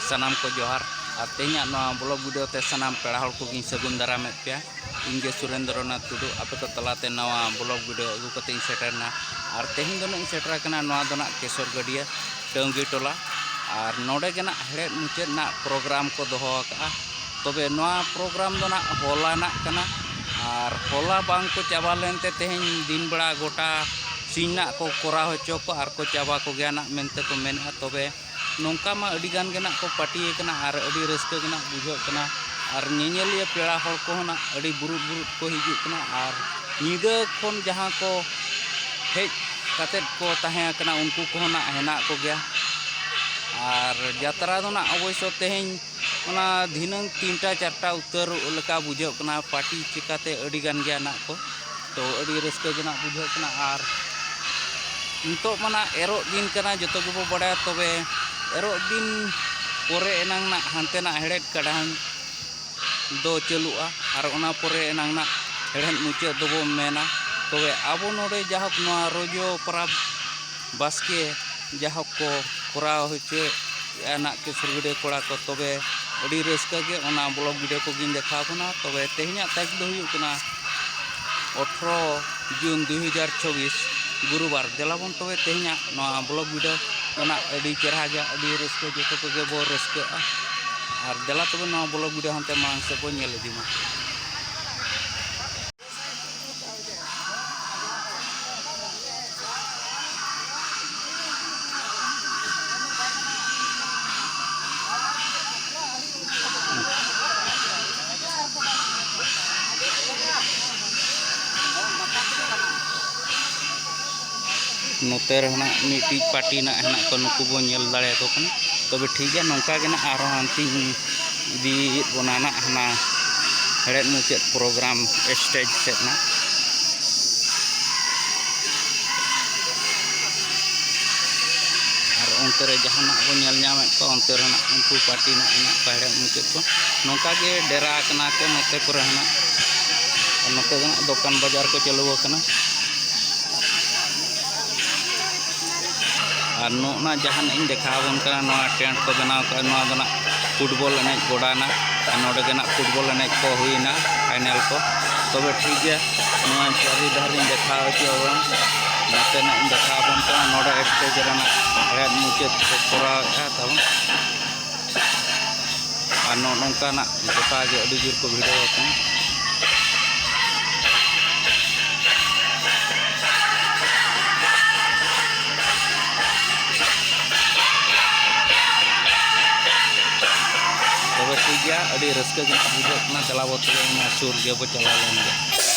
सानाम को जोहार और तेहना ब्लॉग वीडियो ते सानाम पेड़ा हड़ को सगुन दाराम पे इनगे सुरेंद्रनाथ टुडू आपे को तलाते नवा ब्लॉग वीडियो अगू कते सेटरना और तेहन दो सेटर केशर गडिया टंगी टोला और नोडे के हेड़े मुचाद प्रोग्राम को दोहो का तबे प्रोग्राम दो होला और होला बांग को चाबा लेनते तेहन दिन बड़ा गोटा सीन को करा होचो को और को चाबा को गया मेनते को मेना तबे नौका मा अडिगान के को पार्टी और अड़ी रस्का के बुझोना और निनिया पेड़ा हड़ को अड़ी बुरुद बुरुद को हिजुना और नीदा खन जहाँ को हेज कते को तहेना उनको को हेना को गया और यात्रा दो अवश्य तेहन धीनंग 3टा 4टा उतर लेका बुझोना पार्टी चिकाते अडिगान गया ना को तो अड़ी रस्का के बुझोना और नितो मना एरो दिन करना जो को बड़ा तबे एरो दिन परे एनांग हानते हेड़ेद कड़ान दो चलुआ और ओना परे एनांग हेड़ेद मुचाद दो मेना तबे आबो नोडे जाहक रोजो परब बास्के जाहक को करा होचे केसर वीडियो कोड़ा को तबे अड़ी रस्का के ओना ब्लॉग वीडियो को गिन देखावना तबे तेहना तारीख दो हुयुग कना 18 जून 2024 गुरुवार देलाबन तबे तेहना ब्लॉग वीडियो अड़ी चेहरा गया अड़ी रस्का जो को बो रस्का और देला तबे ब्लॉग वीडियो हानते मांग से को नेल इदीमा नोते मिट्टी पार्टी हेना को नुकु बो नेल दाड़े को कना तबे ठीक है नौका के आरो हांती इदी बोना हाना हेड़ेद मुचाद प्रोग्राम स्टेज सेना और अंतरे जहां बो नेल नाम को अंते उनको पार्टी हेड़ेद मुचाद को नौका के डेरा कना को नोते पर हेना नोते दुकान बाजार को चलू कना और नोना जहान इन देखाबन कना टेंट को बनाव का फुटबॉल एनेज गोडाना और नोडे के फुटबॉल एनेज को हुईना फाइनल को तबे ठीक है चारी धार देखा नाते देखाबन कना नोडे स्टेज हेड मुचाद को करा तब और नौका गोटा के अड़ी जोर को भिड़ो तबे ठीक गया अड़ी रस्का बुझोना चलाव सुर के बो चला लेन गया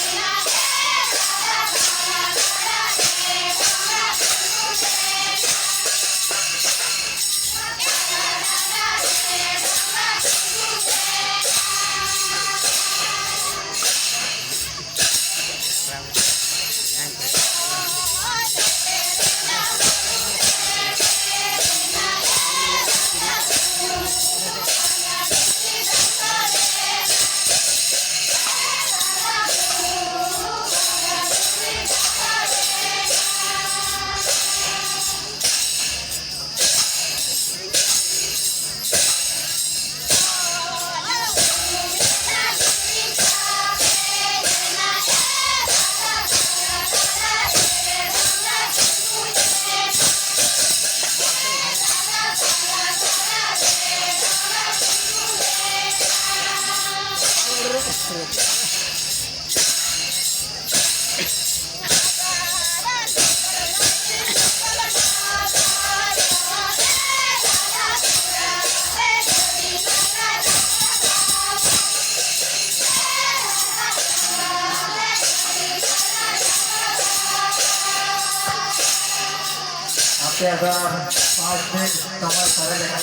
अगर 5 मिनट समय करेगा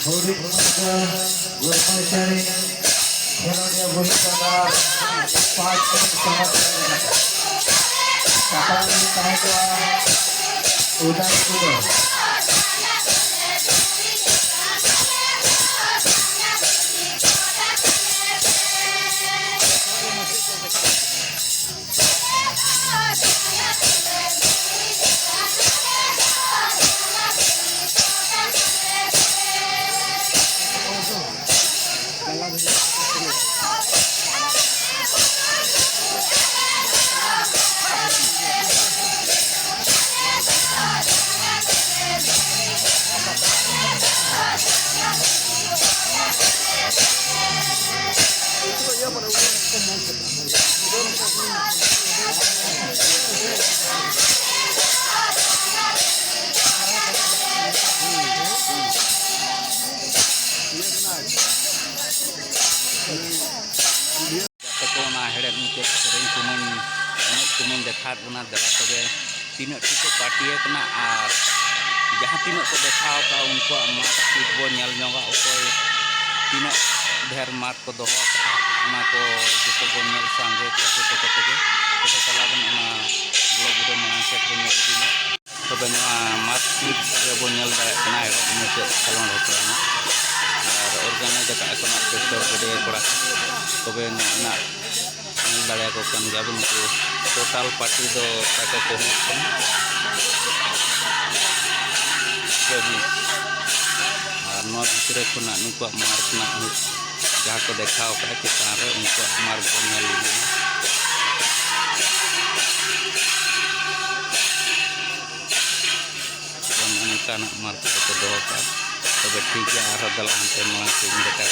भूरी गुरमशरी खेलोड़िया भूरी का 5 मिनट समय करेगा सकाल कहेगा उदय कुमार देखा बोना दला तबे तीना टिको पार्टी कना और जहाँ तीना को देखाव का उनको मार्कशीट बो नेल जोगा ओकोय तीना ढेर मार्क को दोहो ना को जतो बो नेल सांगे को जतो कते तो तला बन ना ब्लॉग वीडियो मांग सेट बो नेल दिना तबे ना मार्कशीट रे बो नेल दा कना है मुझे कलम होता और ऑर्गेनाइज का कना पेशर वीडियो कोड़ा तबे ना दाड़े को कन गाबन को टोटल पार्टी दो ताको को और नौ भितर खुना नुको मार्क ना जहाँ को देखा चितान उनको मार्क उनका मार्क को दोहो तब ठीक है और दलानते मांग से देखा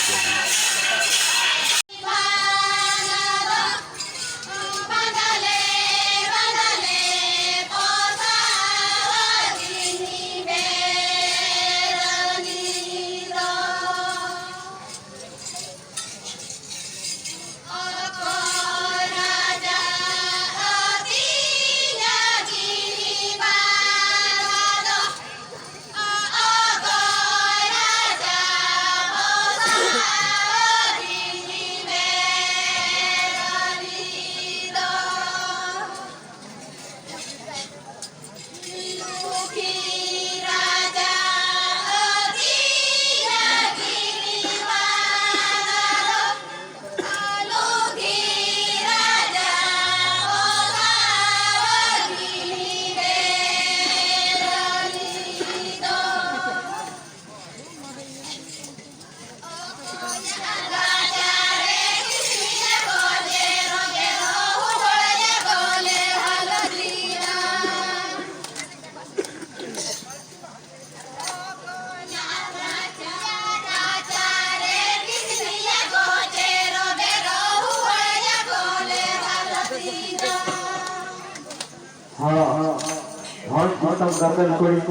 Hotong garden kuri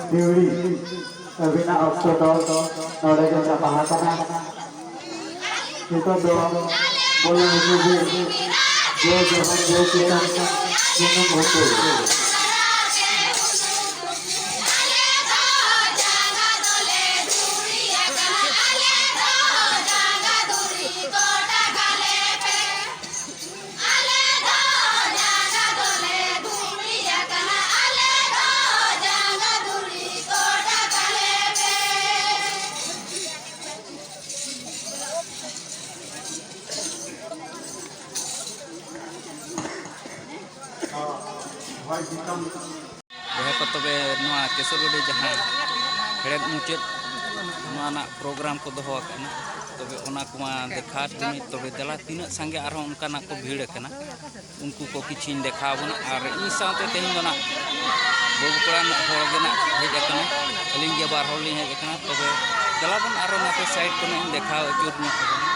dewi bina okto to nore jasa bahasana kita doang boleh juga jo jangan jo kita minum hotel जहाँ को तबे केसरगुड़ी जहाँ हेड़ मुचाद प्रोग्राम को दोहो तबे देखा तुम्हें तबे दला तीना संगे और उनका को भीड़ करना उनको को किसी देखा बोना और इन साथे तेहन बगुपड़ा हजकना अलिंग के बार हजकना तबे दला बन और नाते साइड को देखा अचूर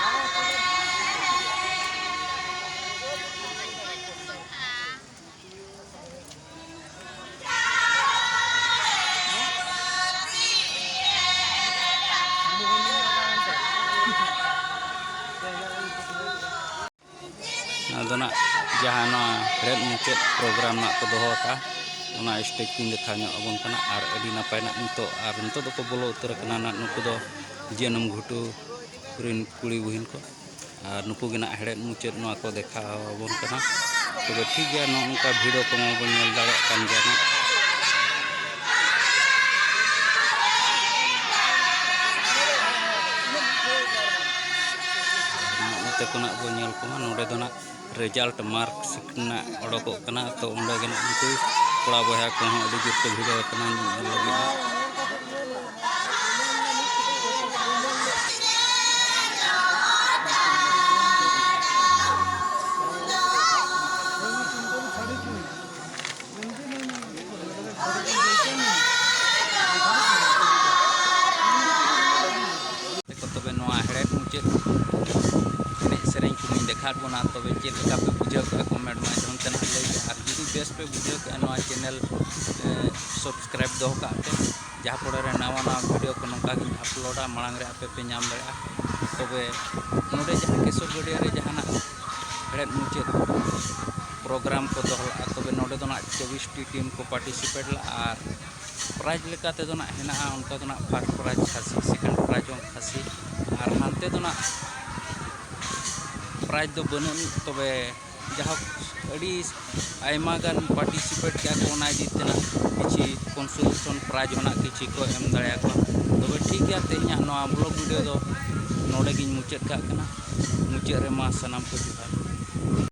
adona jahana red mucet program nak doho ka ona stage pin dekha nyok abon kana ar adi napai nak untuk do ko bolo utar kana nak nuku do jenum ghutu rin kuli buhin ko ar nuku gina red mucet no ko dekha abon kana to ठीक है no उनका video को mo bon nyel dare kan gana te kona bo nyel ko node do na result mark sikna odoko kana to onde gena untu kola boya ko ho adi jut video kana lagi देखा बोना तब चेका पे बुझे comment में जौन तन और जुदी base पे बुझे चैनल सब्सक्राइब दो जहाँ पड़े नवा नवा वीडियो को नौका अपलोडा मांग आपे पे नाम दाड़ा तब नोडे जहाँ केसरगुड़िया जहाँ हेड़ मुचाद प्रोग्राम को दोहला तबे नोडे दो ना 24 टी टीम को पार्टिसिपेट ला और प्राइज लेकाते दो ना हेना उनका दो ना फर्स्ट प्राइज खासी सेकंड प्राइज खासी और हानते दो ना प्राइज दो बनु तबे जहाँ अड़ी आयमा गान पार्टिसिपेट क्या को ना जीतना किसी कंसोलेशन प्राइज होना किसी को एम दाड़ा को तबे ठीक गया तेहना नवा ब्लॉग वीडियो दो नोडे गिन मुचाद का मुचाद रे मा सनाम को जुहार।